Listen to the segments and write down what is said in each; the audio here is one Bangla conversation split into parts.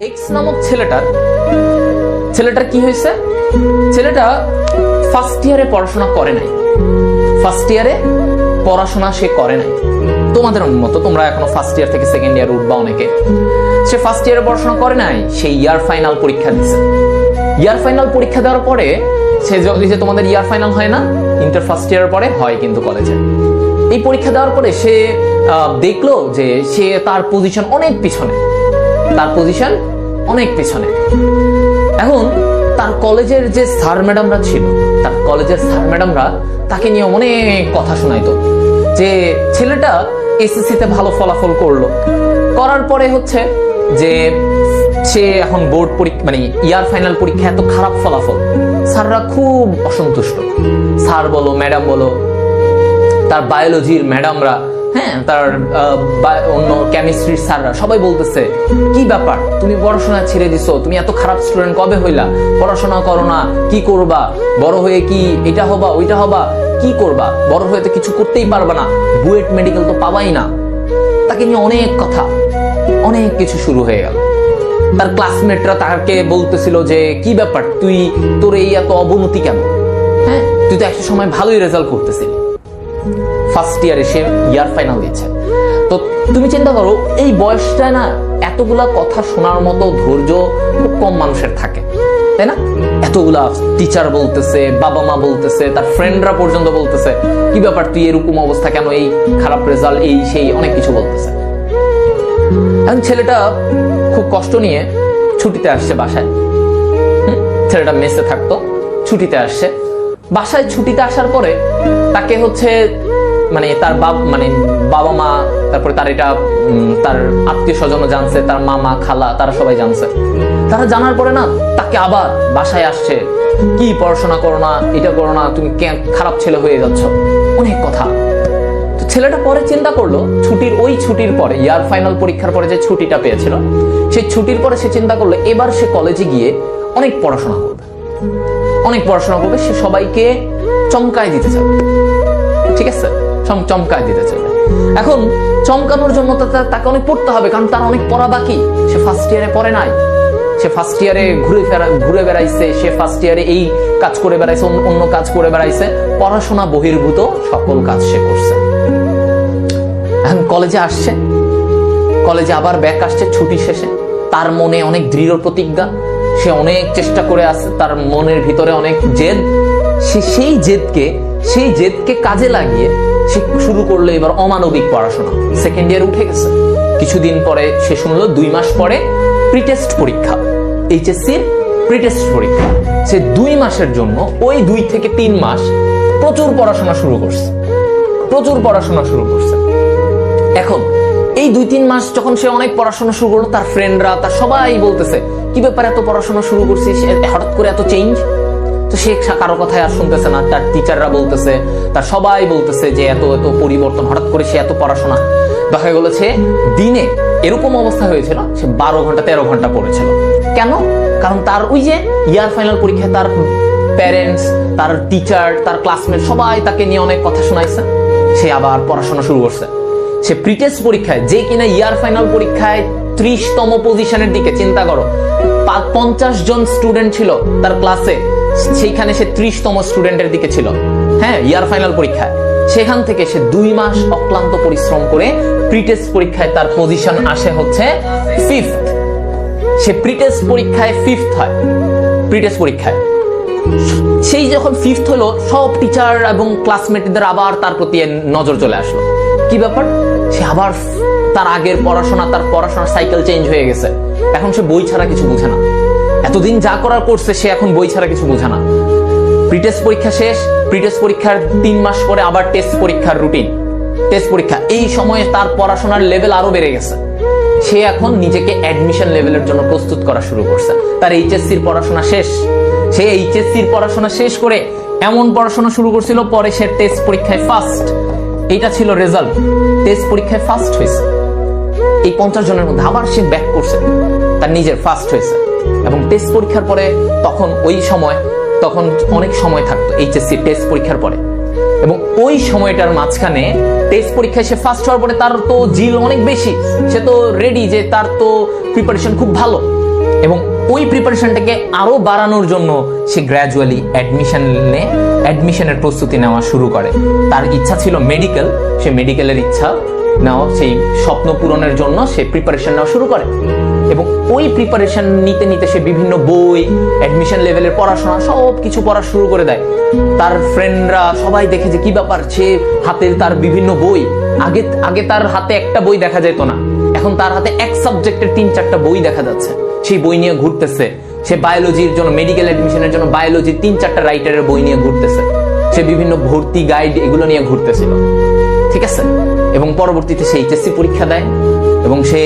এক্স নামক ছেলেটার কি হয়েছে, ছেলেটা ফার্স্ট ইয়ারে পড়াশোনা করে নাই, ফার্স্ট ইয়ারে পড়াশোনা সে করে নাই। তোমাদের মতো তোমরা এখনো ফার্স্ট ইয়ার থেকে সেকেন্ড ইয়ার উঠবা অনেকে। সে ফার্স্ট ইয়ারে পড়াশোনা করে নাই, সে ইয়ার ফাইনাল পরীক্ষা দিছে। ইয়ার ফাইনাল পরীক্ষা দেওয়ার পরে সে যে তোমাদের ইয়ার ফাইনাল হয় না ইন্টার ফার্স্ট ইয়ারের পরে হয় কিন্তু কলেজে, এই পরীক্ষা দেওয়ার পরে সে দেখলো যে সে তার পজিশন অনেক পিছনে, তার পজিশন অনেক পিছনে। এখন তার কলেজের যে স্যার ম্যাডামরা ছিল, তার কলেজের স্যার ম্যাডামরা তাকে নিয়ে অনেক কথা শোনাইতো যে ছেলেটা এসএসসিতে ভালো ফলাফল করলো, করার পরে হচ্ছে যে সে এখন বোর্ড পরীক্ষা মানে ইয়ার ফাইনাল পরীক্ষা এত খারাপ ফলাফল, স্যাররা খুব অসন্তুষ্ট। স্যার বলো ম্যাডাম বলো, তার বায়োলজির ম্যাডামরা, হ্যাঁ তার অন্য কেমিস্ট্রির স্যাররা সবাই বলতেছে কি ব্যাপার তুমি পড়াশোনা ছেড়ে দিছো, তুমি এত খারাপ স্টুডেন্ট কবে হইলা, পড়াশোনা করো না, কি করবা, বড় হয়ে কি এটা হবা ওইটা হবা, কি করবা, বড় হয়ে তো কিছু করতেই পারবা না, বুয়েট মেডিকেল তো পাবাই না। তাকে নিয়ে অনেক কথা, অনেক কিছু শুরু হয়ে গেল। তার ক্লাসমেটরা তাকে বলতেছিল যে কি ব্যাপার তুই তোর এই এত অবনতি কেন, হ্যাঁ তুই তো একটা সময় ভালোই রেজাল্ট করতেছিলি। ফার্স্ট ইয়ারে সে ইয়ার ফাইনাল দিচ্ছে, তো তুমি চিন্তা করো এই বয়সটা না এতগুলা কথা শোনার মতো ধৈর্য খুব কম মানুষের থাকে, তাই না? এতগুলা টিচার বলতেছে, বাবা মা বলতেছে, তার ফ্রেন্ডরা পর্যন্ত বলতেছে কি ব্যাপার তুই এরকম অবস্থা কেন, এই খারাপ রেজাল্ট, এই সেই অনেক কিছু বলতেছে। এখন ছেলেটা খুব কষ্ট নিয়ে ছুটিতে আসছে বাসায়, ছেলেটা মেসে থাকতো, ছুটিতে আসছে বাসায়। ছুটিতে আসার পরে তাকে হচ্ছে মানে তার বাবা মা, তারপরে তার এটা তার আত্মীয় স্বজনও জানছে, তার মামা খালা তারা সবাই জানছে। তারা জানার পরে না তাকে আবার বাসায় আসছে, কি পড়াশোনা করো না, এটা করো না, তুমি খারাপ ছেলে হয়ে যাচ্ছ, অনেক কথা। তো ছেলেটা পরে চিন্তা করলো ছুটির পরে ইয়ার ফাইনাল পরীক্ষার পরে যে ছুটিটা পেয়েছিল, সেই ছুটির পরে সে চিন্তা করলো এবার সে কলেজে গিয়ে অনেক পড়াশোনা করবে, অনেক পড়াশোনা করবে, সে সবাইকে চমকায় দিতে চাবে, ঠিক আছে, চমকায় দিতে চাবে। এখন চমকানোর জন্য তাকে অনেক পড়তে হবে, কারণ তার অনেক পড়া বাকি। সে ফার্স্ট ইয়ারে পড়ে নাই, সে ফার্স্ট ইয়ারে ঘুরে বেড়াইছে, সে ফার্স্ট ইয়ারে এই কাজ করে বেড়াইছে, অন্য কাজ করে বেড়াইছে, পড়াশোনা বহির্ভূত সকল কাজ সে করছে। এখন কলেজে আসছে, কলেজে আবার ব্যাক আসছে ছুটি শেষে, তার মনে অনেক দৃঢ় প্রতিজ্ঞা, সে অনেক চেষ্টা করে আসছে, তার মনের ভিতরে অনেক জেদ, সেই জেদকে কাজে লাগিয়ে সে শুরু করলো এবার অমানবিক পড়াশোনা। সেকেন্ড ইয়ার উঠে গেছে, কিছুদিন পরে সে শুনলো 2 মাস পরে প্রিটেস্ট পরীক্ষা, এইচএসসির প্রিটেস্ট পরীক্ষা। সে 2 মাসের জন্য ওই 2 থেকে 3 মাস প্রচুর পড়াশোনা শুরু করছে। এখন এই 2-3 মাস যখন সে অনেক পড়াশোনা শুরু করলো, তার ফ্রেন্ডরা তার সবাই বলতেছে কি ব্যাপার এত পড়াশোনা শুরু করছিস, হঠাৎ করে এত চেঞ্জ। তো সে কারো কথায় আর শুনতেছে না, তার টিচাররা বলতেছে, তার সবাই বলতেছে যে এত পরিবর্তন, হঠাৎ করে সে এত পড়াশোনা। দেখা গেল সে দিনে এরকম অবস্থা হয়েছিল সে 12 ঘন্টা 13 ঘন্টা পড়েছিল। কেন? কারণ তার ওই যে ইয়ার ফাইনাল পরীক্ষায় তার প্যারেন্টস, তার টিচার, তার ক্লাসমেট সবাই তাকে নিয়ে অনেক কথা শোনাইছে, সে আবার পড়াশোনা শুরু করছে। সে প্রিটেস্ট পরীক্ষায় যে কিনা ইয়ার ফাইনাল পরীক্ষায় 30তম পজিশনের দিকে, চিন্তা করো 50 জন স্টুডেন্ট ছিল তার ক্লাসে, সেইখানে সে 30তম স্টুডেন্টের দিকে ছিল, হ্যাঁ ইয়ার ফাইনাল পরীক্ষায়। সেখান থেকে সে 2 মাস অক্লান্ত পরিশ্রম করে প্রিটেস্ট পরীক্ষায় তার পজিশন আসে হচ্ছে 5th। সে প্রিটেস্ট পরীক্ষায় 5th হয়। প্রিটেস্ট পরীক্ষায় সেই যখন 5th হলো, সব টিচার এবং ক্লাসমেটদের আবার তার প্রতি নজর চলে আসলো, কি ব্যাপার সে আবার তার আগের তার পড়াশোনার সাইকেল চেঞ্জ হয়ে গেছে। এখন সে বই ছাড়া কিছু বোঝে না, এতদিন যা করার করছে সে এখন বই ছাড়া কিছু বোঝে না। প্রিটেস্ট পরীক্ষা শেষ, প্রিটেস্ট পরীক্ষার 3 মাস পরে আবার টেস্ট পরীক্ষার রুটিন, টেস্ট পরীক্ষা। এই সময়ে তার পড়াশোনার লেভেল আরো বেড়ে গেছে, সে এখন নিজেকে অ্যাডমিশন লেভেলের জন্য প্রস্তুত করা শুরু করছে। তার এইচএসসির পড়াশোনা শেষ, সে এইচএসসির পড়াশোনা শেষ করে এমন পড়াশোনা শুরু করছিল, পরে সে টেস্ট পরীক্ষায় ফার্স্ট, এটা ছিল রেজাল্ট, টেস্ট পরীক্ষায় ফার্স্ট হয়েছে। এই 50 জনের মধ্যে আবার সে ব্যাক করছে, তার নিজের ফার্স্ট হয়েছে। এবং টেস্ট পরীক্ষার পরে তখন অনেক সময় থাকতো এইচএসসি টেস্ট পরীক্ষার পরে। এবং ওই সময়টার মাঝখানে টেস্ট পরীক্ষায় সে ফার্স্ট হওয়ার পরে তার তো জিল অনেক বেশি, সে তো রেডি যে তার তো প্রিপারেশন খুব ভালো, এবং ওই প্রিপারেশনটাকে আরো বাড়ানোর জন্য সে গ্র্যাজুয়ালি অ্যাডমিশনের প্রস্তুতি নেওয়া শুরু করে। তার ইচ্ছা ছিল মেডিকেল, সে মেডিকেলের ইচ্ছা নেওয়া, সেই স্বপ্ন পূরণের জন্য সে প্রিপারেশন নেওয়া শুরু করে। এবং ওই প্রিপারেশন নিতে নিতে সে বিভিন্ন বই, অ্যাডমিশন লেভেলের পড়াশোনা সব কিছু পড়া শুরু করে দেয়। তার ফ্রেন্ডরা সবাই দেখে যে কি ব্যাপার, সে হাতে তার বিভিন্ন বই, আগে তার হাতে একটা বই দেখা যেত না, এখন তার হাতে এক সাবজেক্টের 3-4টা বই দেখা যাচ্ছে। সেই বই নিয়ে ঘুরতেছে, সে বায়োলজির জন্য, মেডিকেল অ্যাডমিশনের জন্য বায়োলজির 3-4টা রাইটারের বই নিয়ে ঘুরতেছে, সে বিভিন্ন ভর্তি গাইড এগুলো নিয়ে ঘুরতেছিল, ঠিক আছে। এবং পরবর্তীতে সে এইচএসসি পরীক্ষা দেয় এবং সে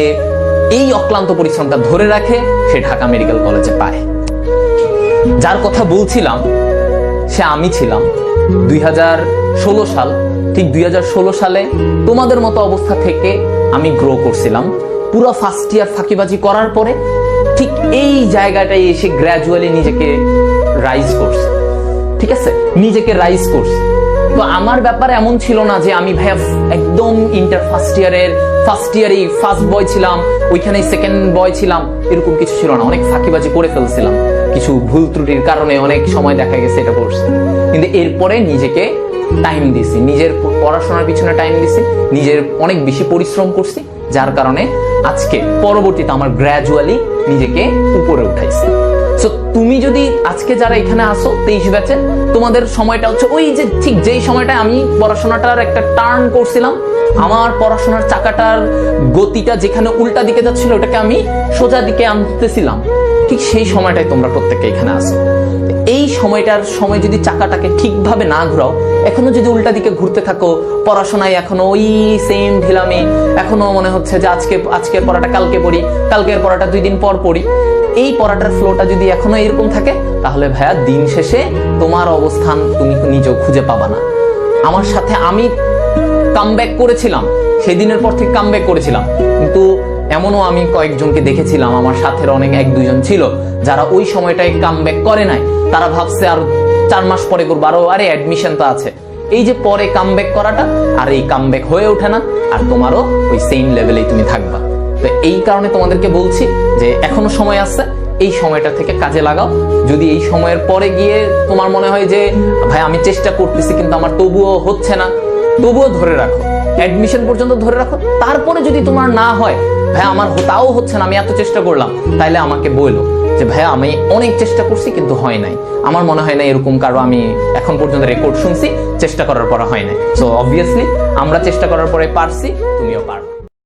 এই অক্লান্ত পরিশ্রমটা ধরে রাখে, সে ঢাকা মেডিকেল কলেজে পায়। যার কথা বলছিলাম সে আমি ছিলাম। 2016 সাল, ঠিক 2016 সালে তোমাদের মতো অবস্থা থেকে আমি গ্রো করছিলাম। পুরো ফার্স্ট ইয়ার ফাঁকিবাজি করার পরে ঠিক এই জায়গাটায় এসে গ্র্যাজুয়ালি নিজেকে রাইজ করছে, ঠিক আছে, নিজেকে রাইজ করছে। তো আমার ব্যাপারে এমন ছিল না যে আমি ভাইয়া একদম ইন্টার ফার্স্ট ইয়ারেই ফার্স্ট বয় ছিলাম, ওইখানেই সেকেন্ড বয় ছিলাম, এরকম কিছু ছিল না। অনেক ফাঁকিবাজি করে ফেলছিলাম, কিছু ভুল ত্রুটির কারণে অনেক সময় দেখা গেছে এটা করছি। কিন্তু এরপরে নিজেকে টাইম দিছি, নিজের পড়াশোনার পিছনে টাইম দিছি, নিজের অনেক বেশি পরিশ্রম করছি, যার কারণে আজকে পরবর্তীতে আমার গ্র্যাজুয়ালি নিজেকে উপরে উঠাইছি। সো তুমি যদি আজকে যারা এখানে আসো 23 ব্যাচে, তোমাদের সময়টা হচ্ছে ওই যে ঠিক যেই সময়টা আমি পড়াশোনাটার একটা টার্ন করছিলাম, আমার পড়াশোনার চাকাটার গতিটা যেখানে উল্টা দিকে যাচ্ছিল ওটাকে আমি সোজা দিকে আনতেছিলাম, ঠিক সেই সময়টাই তোমরা প্রত্যেককে এখানে আসো। এই সময়টার সময় যদি চাকাটাকে ঠিকভাবে না ঘুরাও, এখনো যদি উল্টা দিকে ঘুরতে থাকো, পড়াশোনায় এখনো ওই সেম ঢিলামি, এখনো মনে হচ্ছে যে আজকের পড়াটা কালকে পড়ি, কালকের পড়াটা 2 দিন পর পড়ি, এই পড়াটার ফ্লোটা যদি এখনো এরকম থাকে, তাহলে ভাইয়া দিন শেষে তোমার অবস্থান তুমি নিজেও খুঁজে পাবা না। আমার সাথে আমি কামব্যাক করেছিলাম, সেদিনের পর থেকে কামব্যাক করেছিলাম, কিন্তু এমনও আমি কয়েকজনকে দেখেছিলাম, আমার সাথের অনেক 1-2 জন ছিল যারা ওই সময়টায় কামব্যাক করে নাই। তারা ভাবছে আর 4 মাস পরে করবো, আরে অ্যাডমিশন তো আছে। এই যে পরে কামব্যাক করাটা, আর এই কামব্যাক হয়ে ওঠে না, আর তোমারও ওই সেম লেভেলেই তুমি থাকবা। তো এই কারণে তোমাদেরকে বলছি যে এখনো সময় আছে, এই সময়টা থেকে কাজে লাগাও। যদি এই সময়ের পরে গিয়ে তোমার মনে হয় যে ভাই আমি চেষ্টা করতেছি কিন্তু আমার তবুও হচ্ছে না, তবুও ধরে রাখো, অ্যাডমিশন পর্যন্ত ধরে রাখো। তারপরে যদি তোমার না হয়, ভাই আমার তাও হচ্ছে না, আমি এত চেষ্টা করলাম, তাইলে আমাকে বলো যে ভাইয়া আমি অনেক চেষ্টা করছি কিন্তু হয় নাই। আমার মনে হয় না এরকম কারো আমি এখন পর্যন্ত রেকর্ড শুনছি চেষ্টা করার পরে হয় নাই। সো অবভিয়াসলি আমরা চেষ্টা করার পরে পারছি, তুমিও পারবে।